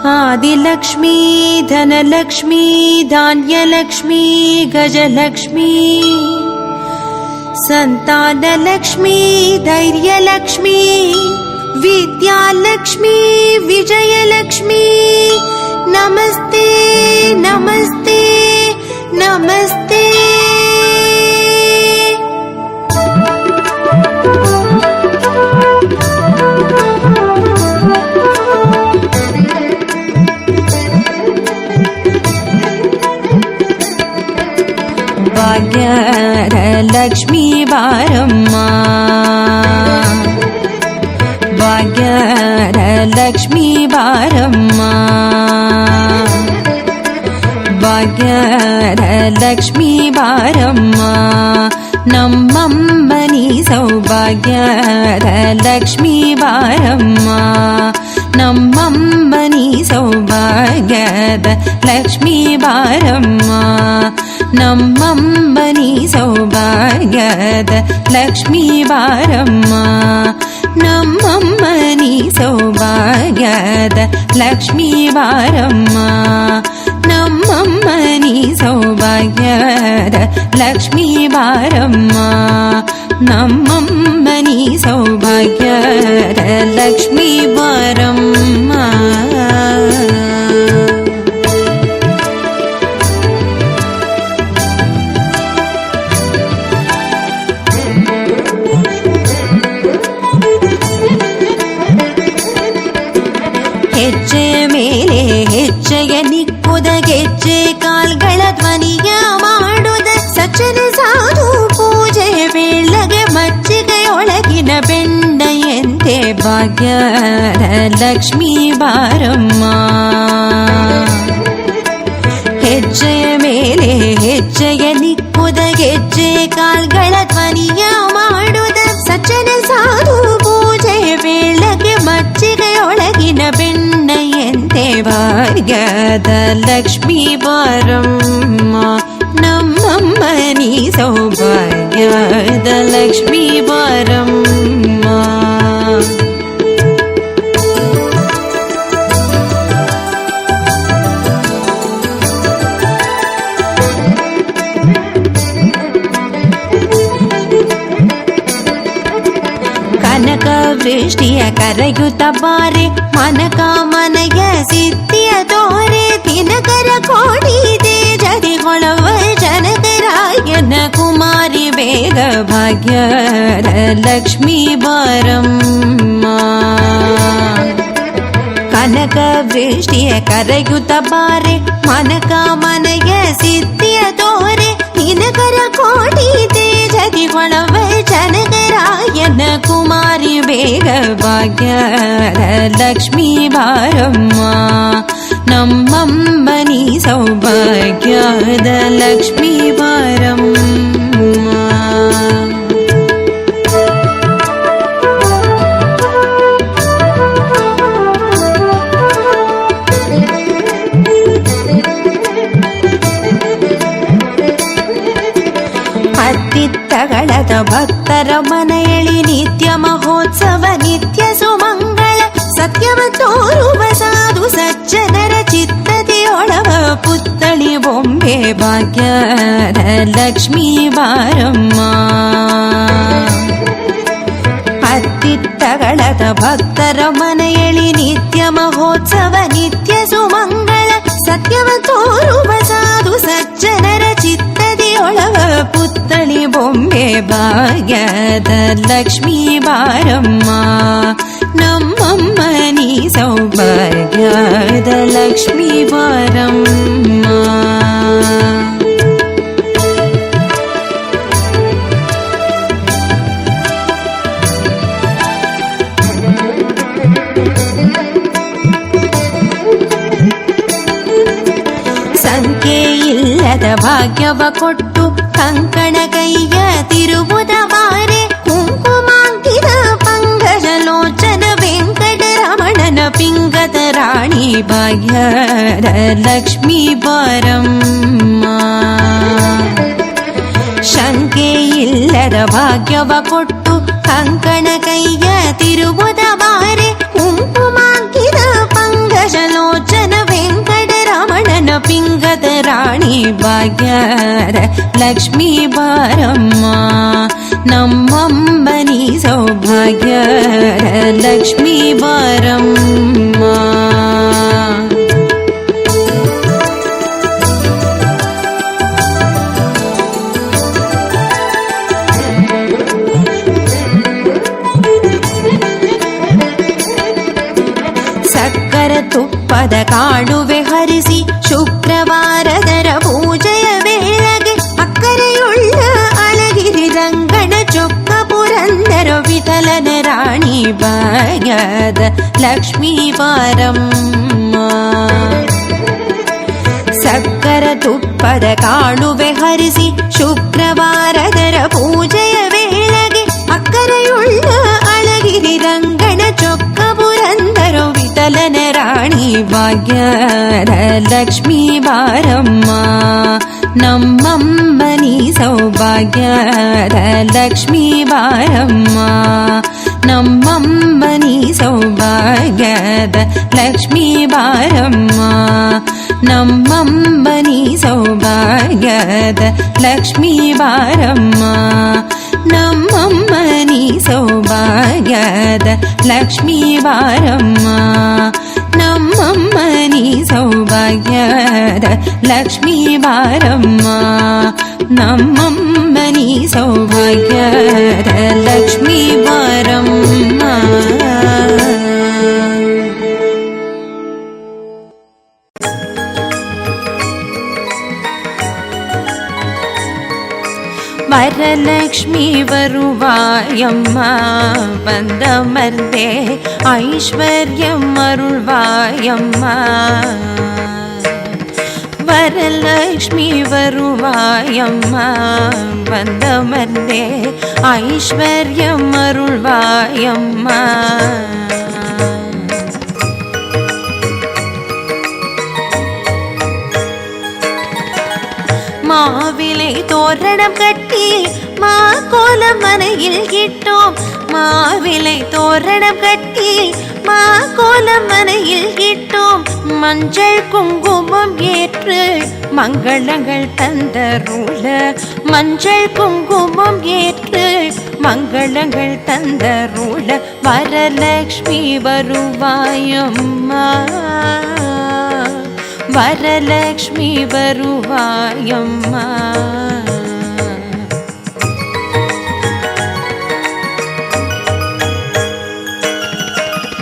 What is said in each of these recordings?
आदिलक्ष्मी धनलक्ष्मी धान्यलक्ष्मी गजलक्ष्मी संतानलक्ष्मी धैर्यलक्ष्मी विद्यालक्ष्मी विजयलक्ष्मी नमस्ते नमस्ते नमस्ते। भाग्यलक्ष्मी बारम्मा भाग्यलक्ष्मी बारम्मा भाग्यलक्ष्मी बारम्मा नम्मम्मनि सौभाग्यलक्ष्मी बारम्मा नम्मम्मनि सौभाग्यलक्ष्मी बारम्मा नम्मम्मनि सौभाग्यलक्ष्मी बारम्मा नम्मम्मनि सौभाग्यलक्ष्मी बारम्मा नम्मम्मनि सौभाग्यलक्ष्मी बारम्मा नम्मम्मनि सौभाग्यलक्ष्मी बारम्मा। ಹೆಜ್ಜೆ ಮೇಲೆ ಹೆಜ್ಜೆಯ ನಿಕ್ಕುದ ಗೆಜ್ಜೆ ಕಾಲ್ಗಳ ಧ್ವನಿಯ ಮಾಡುದ ಸಜ್ಜನ ಸಾಧು ಪೂಜೆ ವೇಳೆಗೆ ಮಜ್ಜಿಗೆಯೊಳಗಿನ ಬೆಣ್ಣೆಯಂತೆ ಭಾಗ್ಯಲಕ್ಷ್ಮೀ ಬಾರಮ್ಮ ಹೆಜ್ಜೆಯ ಮೇಲೆ ಹೆಜ್ಜೆಯ ನಿಕ್ಕುದ ಗೆಜ್ಜೆ ಕಾಲ್ಗಳ ಧ್ವನಿಯ ಮಾಡುದ ಸಜ್ಜನ ಸಾಧು ಪೂಜೆ ವೇಳೆಗೆ ಮಜ್ಜಿಗೆಯೊಳಗಿನ ಬೆಣ್ಣೆಯಂತೆ ಭಾಗ್ಯದ ಲಕ್ಷ್ಮೀ ಬಾರಮ್ಮ ನಮ್ಮಮ್ಮನಿ ಸೌಭಾಗ್ಯದ ಲಕ್ಷ್ಮೀ ಬಾರಮ್ಮ। ಕನಕ ವೃಷ್ಟಿಯ ಕರೆಯುತ್ತ ಬಾರೆ ಮನಕಾಮನೆಯ ಸಿದ್ಧಿಯ ತೋರೆ ದಿನಕರ ಕೋಟಿ ತೇಜರಿಗೊಳವ ಜನಕರಾಯನ ಕುಮಾರಿ ಬೇಗ ಭಾಗ್ಯಲಕ್ಷ್ಮೀ ಬಾರಮ್ಮ ಕನಕ ವೃಷ್ಟಿಯ ಕರೆಯುತ್ತ ಬಾರೆ ಮನಕಾಮನೆಯ ಸಿದ್ಧಿಯ ತೋರೆ ದಿನಕರ ಕೋಟಿ ತೇಜರಿಗೊಳವ ಜನಕರಾಯನ ಕುಮಾರಿ ಬೇಗ ಭಾಗ್ಯಲಕ್ಷ್ಮೀ ಬಾರಮ್ಮ ನಮ್ಮಮ್ಮನಿ ಸೌಭಾಗ್ಯದ ಲಕ್ಷ್ಮೀ ಬಾರಮ್ಮ। ಹತ್ತಿತ್ತಗಳದ ಭಕ್ತರ ಮನೆಯಳಿ ನಿತ್ಯ ಮಹೋತ್ಸವ ನಿತ್ಯ ಸುಮಂಗಳ ಸತ್ಯವ ತೋರುವ ಸಾಧು ಸಜ್ಜನರ ಚಿತ್ತತೆಯೊಳವ ಪುತ್ಥಳಿ ಬೊಂಬೆ ಭಾಗ್ಯಲಕ್ಷ್ಮೀ ಬಾರಮ್ಮ ಹತ್ತಿತ್ತಗಳದ ಭಕ್ತರ ಮನೆಯಳಿ ನಿತ್ಯ ಮಹೋತ್ಸವ ನಿತ್ಯ ಸುಮಂಗಳ ಸತ್ಯವ ತೋರುವ ಸಾಧು ಸಜ್ಜನರ ಚಿತ್ತತೆಯೊಳವ ಪುತ್ಥಳಿ ಬೊಂಬೆ ಭಾಗ್ಯದ ಲಕ್ಷ್ಮೀ ಬಾರಮ್ಮ ನಮ್ಮಮ್ಮನಿ ಸೌಭಾಗ್ಯದ ಲಕ್ಷ್ಮೀ ಬಾರಮ್ಮ। ಸಂಖ್ಯೆ ಇಲ್ಲದ ಭಾಗ್ಯವ ಕೊಟ್ಟು ಕಂಕಣ ಕೈಯ ತಿರುವುದ ಬಾರೆ ಕುಂಕುಮಾಂಕಿತ ಪಂಕಜಲೋಚನ ವೆಂಕಟರಮಣನ ಪಿಂಗದ ರಾಣಿ ಭಾಗ್ಯಲಕ್ಷ್ಮೀ ಬಾರಮ್ಮ ಶಂಕೆ ಇಲ್ಲದ ಭಾಗ್ಯವ ಕೊಟ್ಟು ಕಂಕಣ ಕೈಯ ತಿರುವುದ ಬಾರೆ ಕುಂಕುಮಾಂಕಿತ ಪಂಕಜಲೋಚನ ರಾಣಿ ಭಾಗ್ಯದ ಲಕ್ಷ್ಮೀ ಬಾರಮ್ಮ ನಮ್ಮಂಬನಿ ಸೌಭಾಗ್ಯದ ಲಕ್ಷ್ಮೀ ಬಾರಮ್ಮ. ತುಪ್ಪದ ಕಾಡುವೆ ಹರಿಸಿ ಶುಕ್ರವಾರದರ ಪೂಜೆಯ ವೇಳೆಗೆ ಅಕ್ಕರೆಯುಳ್ಳ ಅಳಗಿರಿ ರಂಗಣ ಚೊಕ್ಕ ಪುರಂದರ ವಿಠಲನ ರಾಣಿ ಭಾಗ್ಯದ ಲಕ್ಷ್ಮೀ ಬಾರಮ್ಮ. ಸಕ್ಕರ ತುಪ್ಪದ ಕಾಡುವೆ ಹರಿಸಿ ಶುಕ್ರವಾರದರ ಪೂಜೆಯ ವೇಳೆಗೆ ಅಕ್ಕರೆಯುಳ್ಳ ಅಳಗಿರಿ ರಂಗಣ ಚೊಕ್ಕ ಪುರಂದರ ವಿಠಲನ ರಾಣಿ ಭಾಗ್ಯದ ಲಕ್ಷ್ಮೀ ಬಾರಮ್ಮ ನಮ್ಮಂಬನಿ ಸೌಭಾಗ್ಯದ ಲಕ್ಷ್ಮೀ ಬಾರಮ್ಮ ನಮ್ಮಂಬನಿ ಸೌಭಾಗ್ಯದ ಲಕ್ಷ್ಮೀ ಬಾರಮ್ಮ ನಮ್ಮಂಬನಿ ಸೌಭಾಗ್ಯದ ಲಕ್ಷ್ಮೀ ಬಾರಮ್ಮ ನಮ್ಮಮ್ಮನಿ ಸೌಭಾಗ್ಯದ ಲಕ್ಷ್ಮೀ ಬಾರಮ್ಮ ನಮ್ಮಮ್ಮನಿ ಸೌಭಾಗ್ಯದ ಲಕ್ಷ್ಮೀ ಬಾರಮ್ಮ ನಮ್ಮಮ್ಮನಿ ಸೌಭಾಗ್ಯದ ಲಕ್ಷ್ಮೀ ಬಾರಮ್ಮ. ವರಲಕ್ಷ್ಮೀ வருவாயಮ್ಮ ಬಂದಮರ್ದೆ ಐಶ್ವರ್ಯಂ ಅರುಳ್ವಾಯಮ್ಮ. ವರಲಕ್ಷ್ಮೀ வருவாயಮ್ಮ ಬಂದಮರ್ದೆ ಐಶ್ವರ್ಯಂ ಅರುಳ್ವಾಯಮ್ಮ. மாவிலை தோரணம் கட்டி மாக்கோலம் மனையில் இட்டோம். மாவிலை தோரணம் கட்டி மாக்கோலம் மனையில் இட்டோம். மஞ்சள் குங்குமம் ஏற்று மங்களங்கள் தந்தருள மஞ்சள் குங்குமம் ஏற்று மங்களங்கள் தந்தருள வரலக்ஷ்மி வருவாயம்மா வரலக்ஷ்மி வருவாயம்மா.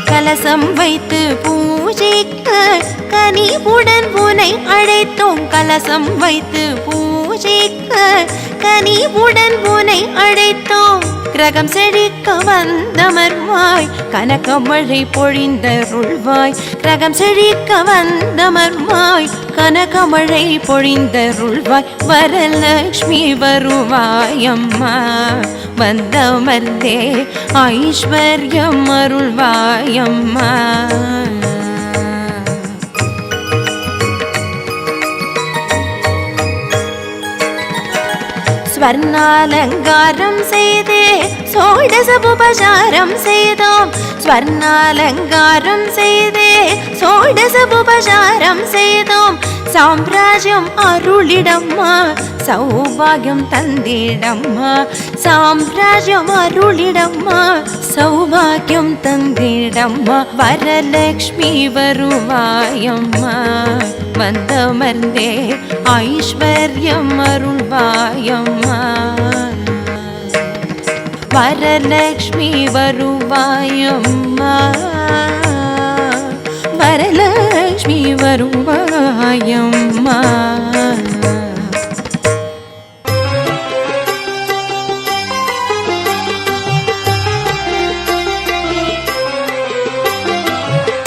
கலசம் வைத்து பூஜைக்க கனிவுடன் உனை அழைத்தோம். கலசம் வைத்து பூஜைக்க கனிவுடன் உனை அழைத்தோம். கிரகம் செழிக்க வந்தமர்வாய் கனகமழை பொழிந்தருள்வாய். கிரகம் செழிக்க வந்தமர்வாய் கனகமழை பொழிந்தருள்வாய். வரலக்ஷ்மி வருவாயம்மா வந்தமர்ந்தே ஐஸ்வர்யம் அருள்வாயம்மா. ஸ்வர்ணாலங்காரம் செய்தே சோடசபுபசாரம் செய்தோம். ஸ்வர்ணாலங்காரம் செய்தே சோடசபுபசாரம் செய்தோம். சாம்ராஜ்யம் அருளிடம்மா சௌபாகியம் தந்திடம்மா. சாம்ராஜ்யம் அருளிடம்மா சௌபாகியம் தந்திடம்மா. வரலக்ஷ்மி வருவாயம்மா வந்தமர்ந்தே ஐஸ்வர்யம் அருள்வாயம்மா. வரலக்ஷ்மி வருவாயம்மா வரலக்ஷ்மி வருவாயம்மா.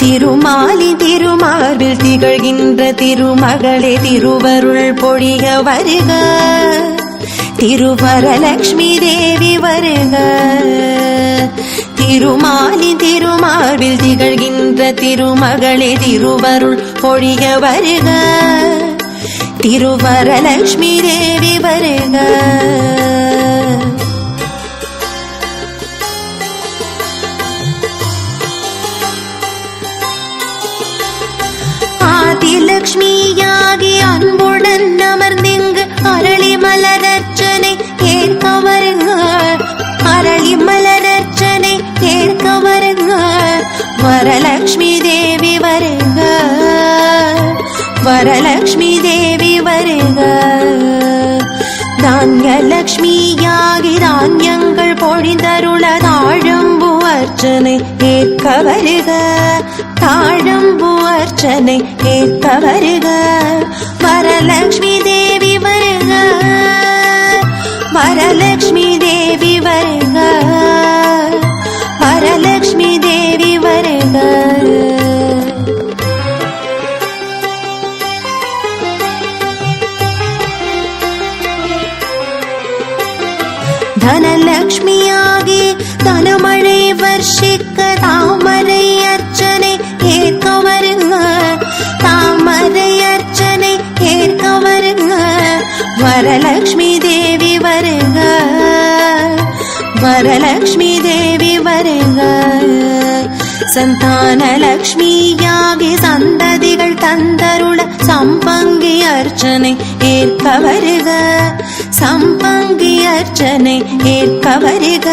திருமாலி திருமார்பில் திகழ்கின்ற திருமகளே திருவருள் பொழிய வருக. திருவரலக்ஷ்மி தேவி வருக. திருமாலி திருமார்பில் திகழ்கின்ற திருமகளே திருவருள் பொழிய வருக. திருவரலக்ஷ்மி தேவி வருக. ஆதிலக்ஷ்மியாகி அன்புடன் வரலக்ஷ்மி தேவி வருக, வரலக்ஷ்மி தேவி வருக. தான்யலக்ஷ்மியாகி தான்யங்கள் பொழிந்தருள தாழம்பு அர்ச்சனை ஏற்க வருக, தாழம்பு அர்ச்சனை ஏற்க வருக. வரலக்ஷ்மி தேவி வருக, வரலக்ஷ்மி தேவி வருக, வரலக்ஷ்மி தேவி வருக. தனலக்ஷ்மியாகி தனமழை வர்ஷிக்க தாமரை அர்ச்சனை ஏற்க வருங்க, தாமரை அர்ச்சனை ஏற்க வருங்க. வரலக்ஷ்மி தேவி வருக, வரலக்ஷ்மி தேவி வருக. சந்தானலக்ஷ்மியாகி சந்ததிகள் தந்தருள சம்பங்கி அர்ச்சனை ஏற்க வருக, சம்பங்கி அர்ச்சனை ஏற்க வருக.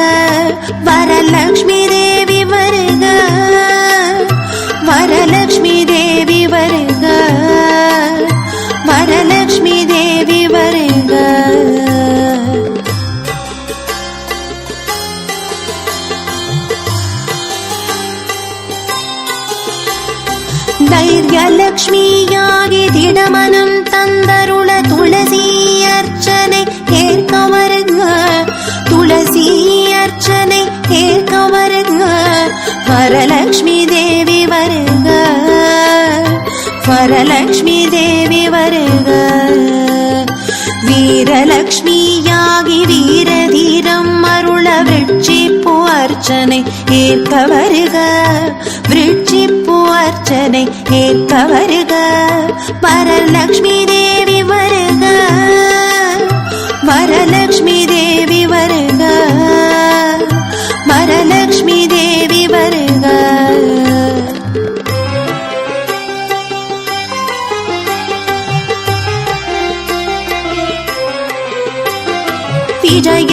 வரலக்ஷ்மி தேவி வருக, வரலக்ஷ்மி தேவி வருக, வரலக்ஷ்மி தேவி வருக. தைரியலக்ஷ்மியாகி திடமனம் தந்தருள துளசி அர்ச்சனை ஏற்க வருக, துளசி அர்ச்சனை ஏற்க வருக. வரலக்ஷ்மி தேவி வருக, வரலக்ஷ்மி தேவி வருக. வீரலக்ஷ்மியாகி வீரதீரம் அருள விருட்சிப்பு அர்ச்சனை ஏற்க வருக, விருட்சிப்பு அர்ச்சனை ஏற்க வருக. வரலக்ஷ்மி தேவி வருக, வரலக்ஷ்மி தேவி வருக, வரலக்ஷ்மி தேவி வருக.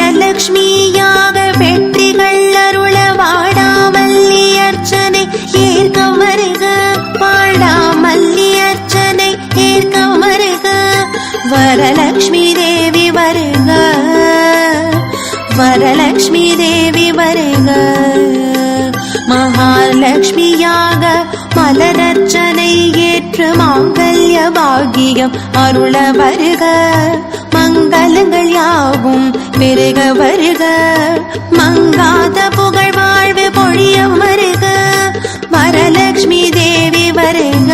விஜயலக்ஷ்மியாக வெற்றிகள் அருள வாடாமல்லி அர்ச்சனை ஏற்க வருக, வாடாமல்லி அர்ச்சனை ஏற்க வருக. வரலக்ஷ்மி தேவி வருக, வரலக்ஷ்மி தேவி வருக. மகாலட்சுமியாக மலரர்ச்சனை ஏற்று மாங்கல்ய பாகியம் அருள வருக, மங்களங்கள் யாவும் பெருக வருக. மங்காத புகழ் வாழ்வு பொழிய வருக. வரலக்ஷ்மி தேவி வருக,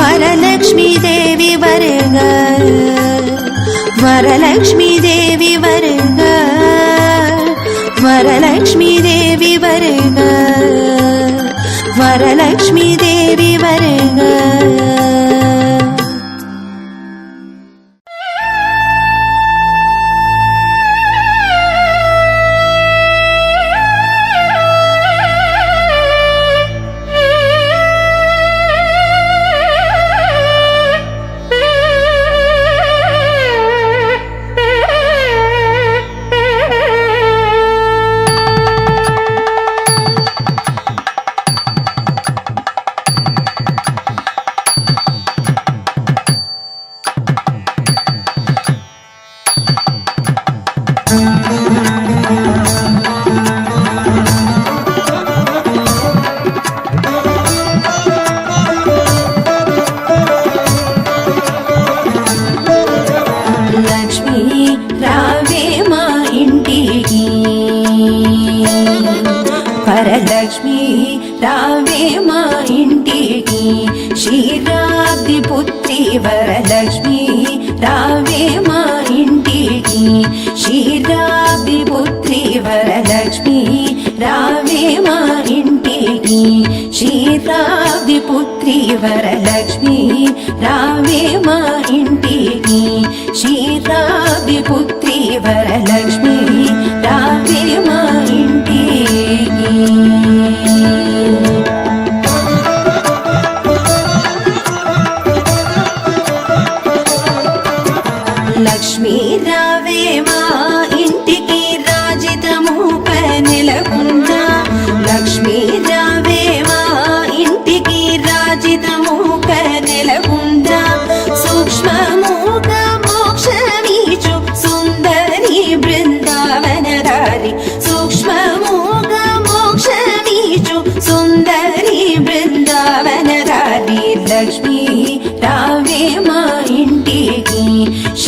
வரலக்ஷ்மி தேவி வருக, வரலக்ஷ்மி தேவி வருக, வரலக்ஷ்மி தேவி வருக, வரலக்ஷ்மி தேவி வருக. వరలక్ష్మి రావే మా ఇంటికి క్షీరాబ్ది పుత్రి వరలక్ష్మి రావే మా ఇంటికి క్షీరాబ్ది పుత్రి వరలక్ష్మి రావే మా ఇంటికి క్షీరాబ్ది పుత్రి వరలక్ష్మి రావే మా ఇంటికి క్షీరాబ్ది పుత్రి వరలక్ష్మి రావే మా ఇంటికి లక్ష్మీ రావే మా ఇంటికి రాజితము నెలకొందా లక్ష్మీ రావే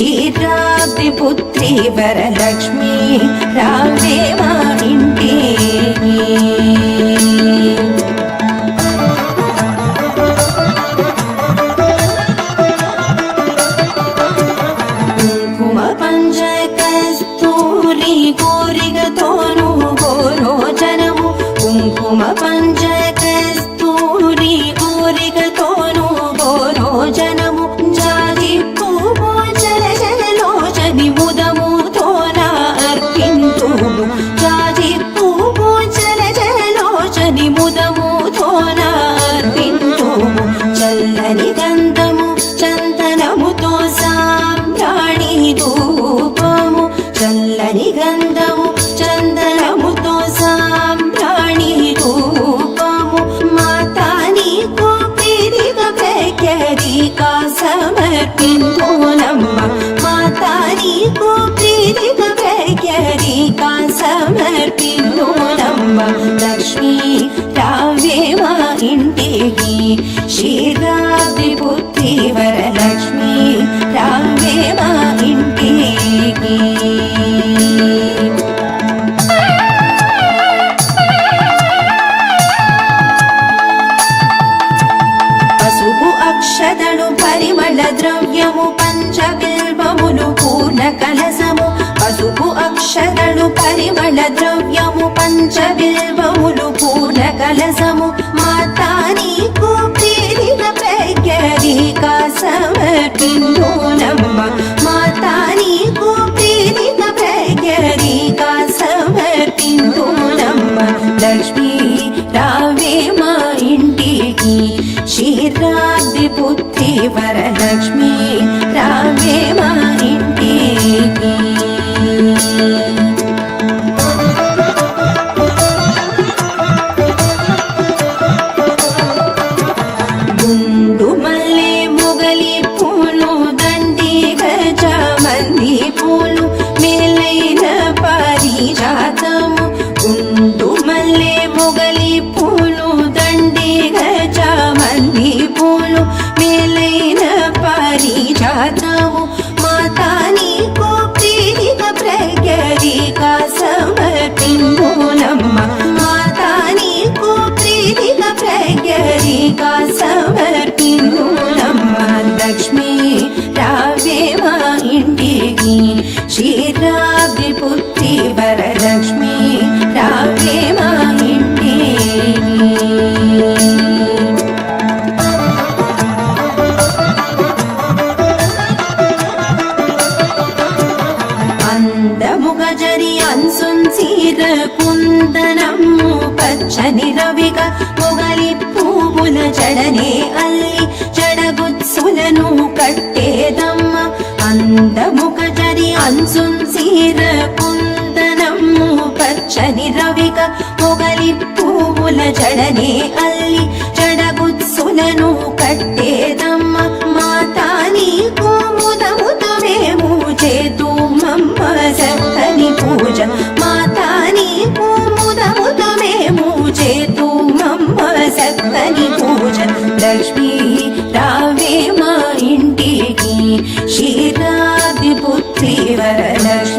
క్షీరాబ్ది పుత్రి వరలక్ష్మి రావే మా ఇంటికి కుంకుమ పంచకస్తూరి కోరికతోను గోరోచనము కుంకుమ పంచకస్తూరి కోరికతోను గోరోచనము జాజి పువ్వు చలచలోచని ముదముతోన అర్పింతుము జాజి పువ్వు చలచలోచని ముదముతోన అర్పింతుము చల్లని గంధము చందనముతో సాంబ్రాణి ధూపము చల్లని గంధము చందనముతో సాంబ్రాణి ధూపము మాతా నీకు ప్రీతిగా ప్రఖ్యాతిగా సమర్పింతునమ్మ మాతా నీకు ప్రీతిగా ప్రఖ్యాతిగా సమర్పింతునమ్మ లక్ష్మీ రావే మా ఇంటికి క్షీరాబ్ది పుత్రి వరలక్ష్మి రావే మా ఇంటికి పసుపు అక్షతలు పరిమళ ద్రవ్యము పంచబిల్వములు పూర్ణ కలసము పసుపు అక్షతలు పరిమళ ద్రవ్యము పంచబిల్వములు పూర్ణ కలసము మాతా నీకు ప్రీతిగా ప్రఖ్యాతిగా సమర్పింతునమ్మ మాతా నీకు ప్రీతిగా ప్రఖ్యాతిగా సమర్పింతునమ్మ లక్ష్మీ రావే మా ఇంటికి క్షీరాబ్ది పుత్రి వరలక్ష్మి రావే మా ఇంటికి గుండు మల్లె మొగలి పూలు దండి గజమంది పూలు మేలైన పారిజాతము గుండు మల్లె మొగలి పూలు దండి గజమంది పూలు మేలైన పారిజాతము మాతా నీకు ప్రీతిగా ప్రఖ్యాతిగా సమర్పింతునమ్మ మాతా నీకు ప్రీతిగా ప్రఖ్యాతిగా సమర్పింతునమ్మ లక్ష్మీ రావే మా ఇంటికి క్షీరాబ్ది పుత్రి వరలక్ష్మి రావే మా ఇంటికి అందముగ జరి అన్సుంచీర కుందనము పచ్చని రవిక మొగలి పువ్వుల జడనే అల్లి జడగుత్సులను కట్టేదమ్మ అందముగ జరి అన్సుంచీర కుందనము పచ్చని రవిక మొగలి పువ్వుల జడనే అల్లి జడగుత్సులను కట్టేదమ్మ మాతా నీకు ముదముతో మేము చేతు మమ్మ సక్కని పూజ మాతా నీకు ముదముతో మేము చేతు మమ్మ సక్కని పూజ లక్ష్మీ రావే మా ఇంటికి క్షీరాబ్ది పుత్రి వరలక్ష్మి